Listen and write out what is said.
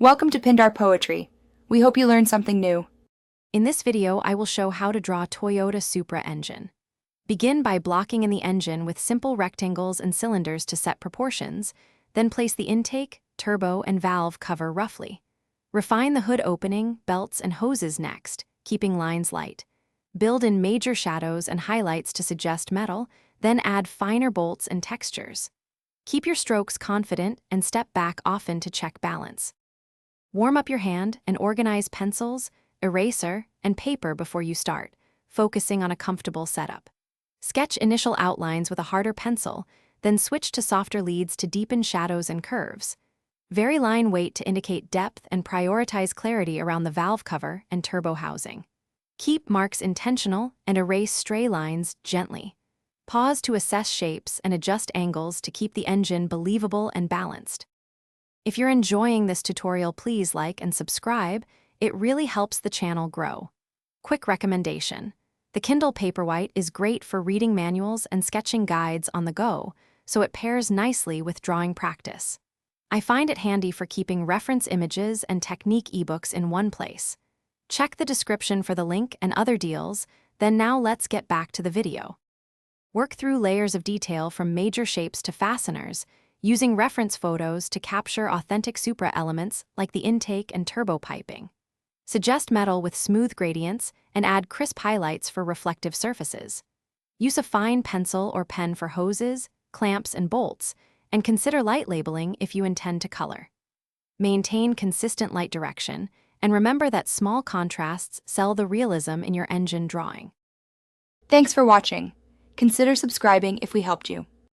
Welcome to Pindar Poetry. We hope you learned something new. In this video, I will show how to draw Toyota Supra engine. Begin by blocking in the engine with simple rectangles and cylinders to set proportions, then place the intake, turbo, and valve cover roughly. Refine the hood opening, belts, and hoses next, keeping lines light. Build in major shadows and highlights to suggest metal, then add finer bolts and textures. Keep your strokes confident and step back often to check balance. Warm up your hand and organize pencils, eraser, and paper before you start, focusing on a comfortable setup. Sketch initial outlines with a harder pencil, then switch to softer leads to deepen shadows and curves. Vary line weight to indicate depth and prioritize clarity around the valve cover and turbo housing. Keep marks intentional and erase stray lines gently. Pause to assess shapes and adjust angles to keep the engine believable and balanced. If you're enjoying this tutorial, please like and subscribe. It really helps the channel grow. Quick recommendation. The Kindle Paperwhite is great for reading manuals and sketching guides on the go, so it pairs nicely with drawing practice. I find it handy for keeping reference images and technique ebooks in one place. Check the description for the link and other deals, then now let's get back to the video. Work through layers of detail from major shapes to fasteners, using reference photos to capture authentic Supra elements like the intake and turbo piping. Suggest metal with smooth gradients and add crisp highlights for reflective surfaces. Use a fine pencil or pen for hoses, clamps, and bolts, and consider light labeling if you intend to color. Maintain consistent light direction, and remember that small contrasts sell the realism in your engine drawing. Thanks for watching. Consider subscribing if we helped you.